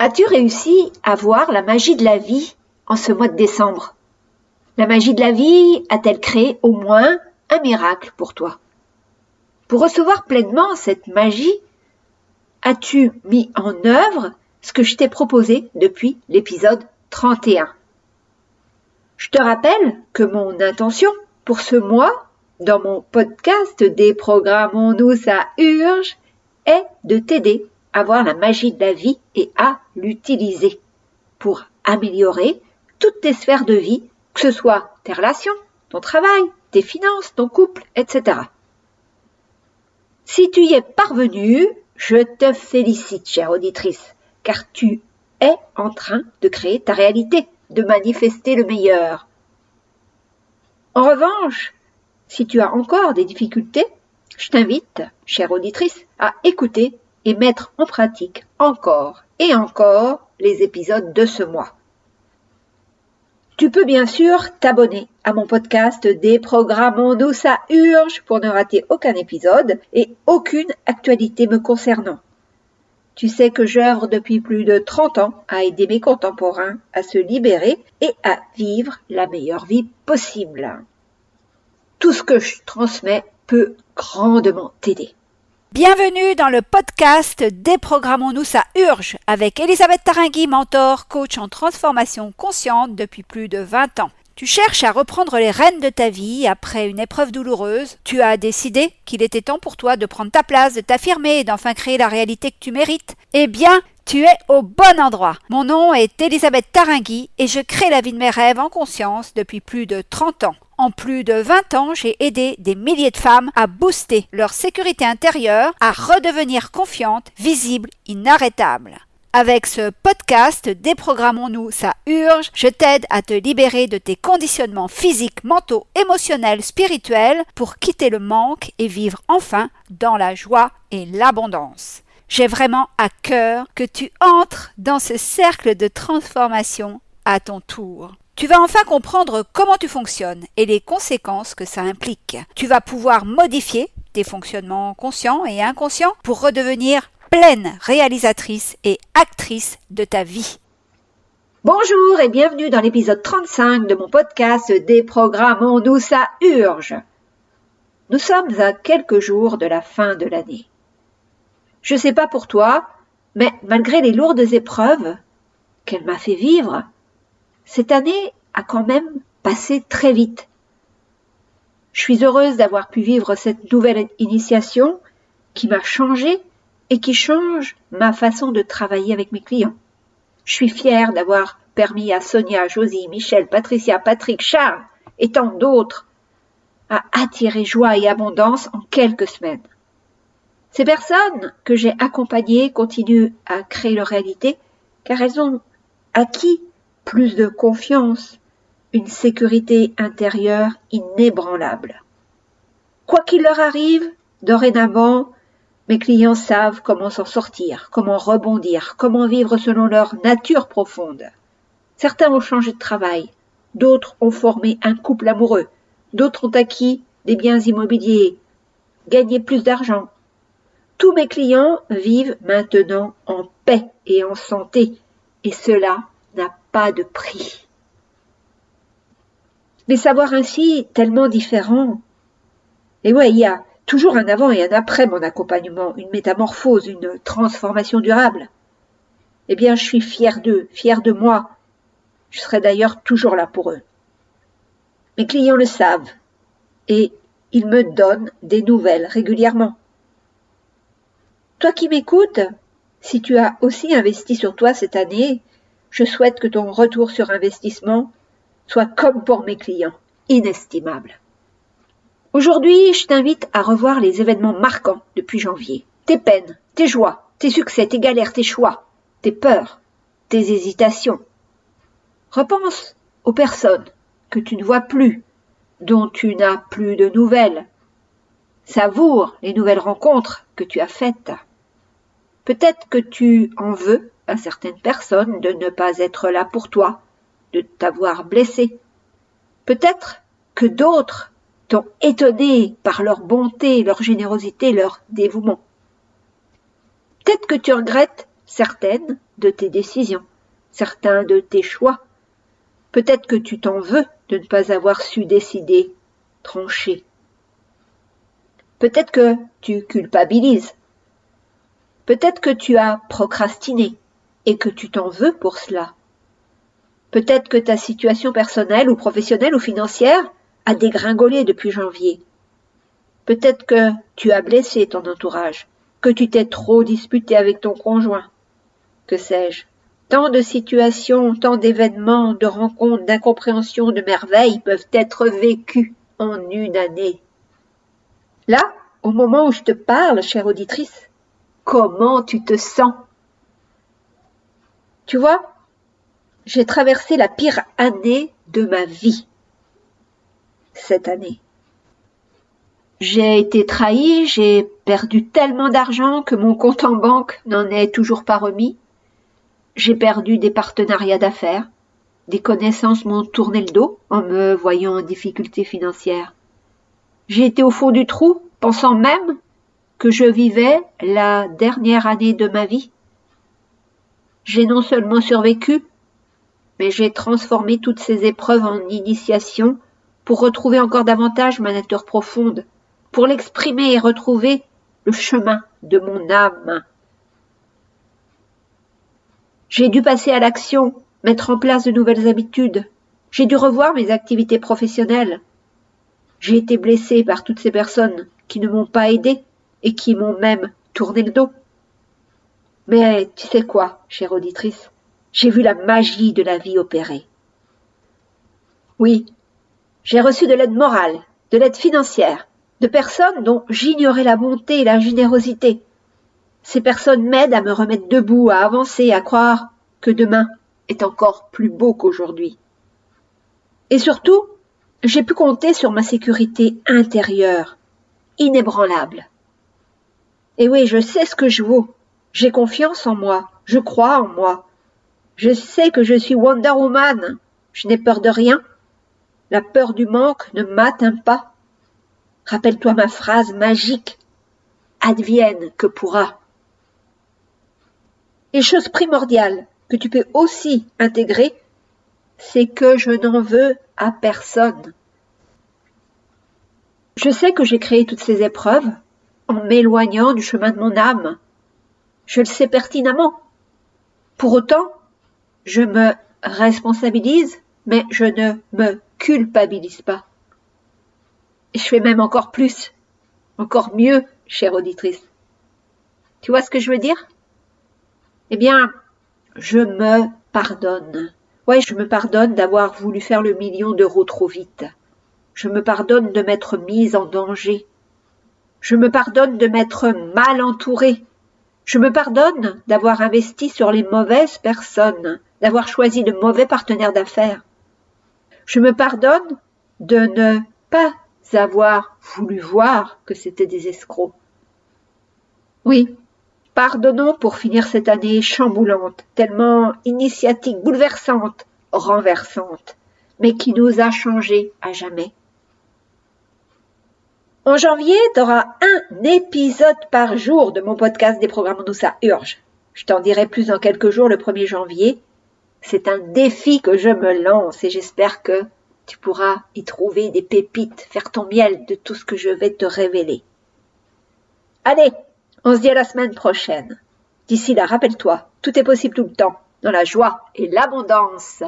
As-tu réussi à voir la magie de la vie en ce mois de décembre? La magie de la vie a-t-elle créé au moins un miracle pour toi? Pour recevoir pleinement cette magie, as-tu mis en œuvre ce que je t'ai proposé depuis l'épisode 31? Je te rappelle que mon intention pour ce mois, dans mon podcast Déprogrammons-nous, ça urge, est de t'aider à voir la magie de la vie et à l'utiliser pour améliorer toutes tes sphères de vie, que ce soit tes relations, ton travail, tes finances, ton couple, etc. Si tu y es parvenue, je te félicite, chère auditrice, car tu es en train de créer ta réalité, de manifester le meilleur. En revanche, si tu as encore des difficultés, je t'invite, chère auditrice, à écouter et mettre en pratique encore et encore les épisodes de ce mois. Tu peux bien sûr t'abonner à mon podcast Déprogrammons-nous, ça urge pour ne rater aucun épisode et aucune actualité me concernant. Tu sais que j'œuvre depuis plus de 30 ans à aider mes contemporains à se libérer et à vivre la meilleure vie possible. Tout ce que je transmets peut grandement t'aider. Bienvenue dans le podcast Déprogrammons-nous, ça urge avec Elisabeth Tarringui, mentor, coach en transformation consciente depuis plus de 20 ans. Tu cherches à reprendre les rênes de ta vie après une épreuve douloureuse. Tu as décidé qu'il était temps pour toi de prendre ta place, de t'affirmer et d'enfin créer la réalité que tu mérites. Eh bien, tu es au bon endroit. Mon nom est Elisabeth Tarringui et je crée la vie de mes rêves en conscience depuis plus de 30 ans. En plus de 20 ans, j'ai aidé des milliers de femmes à booster leur sécurité intérieure, à redevenir confiantes, visibles, inarrêtables. Avec ce podcast Déprogrammons-nous, ça urge, je t'aide à te libérer de tes conditionnements physiques, mentaux, émotionnels, spirituels pour quitter le manque et vivre enfin dans la joie et l'abondance. J'ai vraiment à cœur que tu entres dans ce cercle de transformation à ton tour. Tu vas enfin comprendre comment tu fonctionnes et les conséquences que ça implique. Tu vas pouvoir modifier tes fonctionnements conscients et inconscients pour redevenir pleine réalisatrice et actrice de ta vie. Bonjour et bienvenue dans l'épisode 35 de mon podcast Déprogrammons-nous, ça urge. Nous sommes à quelques jours de la fin de l'année. Je ne sais pas pour toi, mais malgré les lourdes épreuves qu'elle m'a fait vivre, cette année a quand même passé très vite. Je suis heureuse d'avoir pu vivre cette nouvelle initiation qui m'a changée et qui change ma façon de travailler avec mes clients. Je suis fière d'avoir permis à Sonia, Josie, Michel, Patricia, Patrick, Charles et tant d'autres à attirer joie et abondance en quelques semaines. Ces personnes que j'ai accompagnées continuent à créer leur réalité car elles ont acquis plus de confiance, une sécurité intérieure inébranlable. Quoi qu'il leur arrive, dorénavant, mes clients savent comment s'en sortir, comment rebondir, comment vivre selon leur nature profonde. Certains ont changé de travail, d'autres ont formé un couple amoureux, d'autres ont acquis des biens immobiliers, gagné plus d'argent. Tous mes clients vivent maintenant en paix et en santé, et cela n'a pas de prix. Mais savoir ainsi tellement différent. Et ouais, il y a toujours un avant et un après mon accompagnement, une métamorphose, une transformation durable. Eh bien, je suis fière d'eux, fière de moi. Je serai d'ailleurs toujours là pour eux. Mes clients le savent et ils me donnent des nouvelles régulièrement. Toi qui m'écoutes, si tu as aussi investi sur toi cette année, je souhaite que ton retour sur investissement soit comme pour mes clients, inestimable. Aujourd'hui, je t'invite à revoir les événements marquants depuis janvier. Tes peines, tes joies, tes succès, tes galères, tes choix, tes peurs, tes hésitations. Repense aux personnes que tu ne vois plus, dont tu n'as plus de nouvelles. Savoure les nouvelles rencontres que tu as faites. Peut-être que tu en veux à certaines personnes de ne pas être là pour toi, de t'avoir blessé. Peut-être que d'autres t'ont étonné par leur bonté, leur générosité, leur dévouement. Peut-être que tu regrettes certaines de tes décisions, certains de tes choix. Peut-être que tu t'en veux de ne pas avoir su décider, trancher. Peut-être que tu culpabilises. Peut-être que tu as procrastiné et que tu t'en veux pour cela. Peut-être que ta situation personnelle ou professionnelle ou financière a dégringolé depuis janvier. Peut-être que tu as blessé ton entourage, que tu t'es trop disputé avec ton conjoint. Que sais-je? Tant de situations, tant d'événements, de rencontres, d'incompréhensions, de merveilles peuvent être vécues en une année. Là, au moment où je te parle, chère auditrice, comment tu te sens? Tu vois, j'ai traversé la pire année de ma vie cette année. J'ai été trahie, j'ai perdu tellement d'argent que mon compte en banque n'en est toujours pas remis. J'ai perdu des partenariats d'affaires. Des connaissances m'ont tourné le dos en me voyant en difficulté financière. J'ai été au fond du trou, pensant même que je vivais la dernière année de ma vie. J'ai non seulement survécu, mais j'ai transformé toutes ces épreuves en initiation pour retrouver encore davantage ma nature profonde, pour l'exprimer et retrouver le chemin de mon âme. J'ai dû passer à l'action, mettre en place de nouvelles habitudes. J'ai dû revoir mes activités professionnelles. J'ai été blessée par toutes ces personnes qui ne m'ont pas aidée et qui m'ont même tourné le dos. Mais tu sais quoi, chère auditrice? J'ai vu la magie de la vie opérer. Oui, j'ai reçu de l'aide morale, de l'aide financière, de personnes dont j'ignorais la bonté et la générosité. Ces personnes m'aident à me remettre debout, à avancer, à croire que demain est encore plus beau qu'aujourd'hui. Et surtout, j'ai pu compter sur ma sécurité intérieure, inébranlable. Et oui, je sais ce que je vaux. J'ai confiance en moi, je crois en moi. Je sais que je suis Wonder Woman. Je n'ai peur de rien. La peur du manque ne m'atteint pas. Rappelle-toi ma phrase magique. Advienne que pourra. Et chose primordiale que tu peux aussi intégrer, c'est que je n'en veux à personne. Je sais que j'ai créé toutes ces épreuves en m'éloignant du chemin de mon âme. Je le sais pertinemment. Pour autant, je me responsabilise, mais je ne me culpabilise pas. Et je fais même encore plus, encore mieux, chère auditrice. Tu vois ce que je veux dire? Eh bien, je me pardonne. Ouais, je me pardonne d'avoir voulu faire le million d'euros trop vite. Je me pardonne de m'être mise en danger. Je me pardonne de m'être mal entourée. Je me pardonne d'avoir investi sur les mauvaises personnes, d'avoir choisi de mauvais partenaires d'affaires. Je me pardonne de ne pas avoir voulu voir que c'était des escrocs. Oui, pardonnons pour finir cette année chamboulante, tellement initiatique, bouleversante, renversante, mais qui nous a changés à jamais. En janvier, tu auras un épisode par jour de mon podcast des programmes d'où ça urge. Je t'en dirai plus dans quelques jours, le 1er janvier. C'est un défi que je me lance et j'espère que tu pourras y trouver des pépites, faire ton miel de tout ce que je vais te révéler. Allez, on se dit à la semaine prochaine. D'ici là, rappelle-toi, tout est possible tout le temps, dans la joie et l'abondance.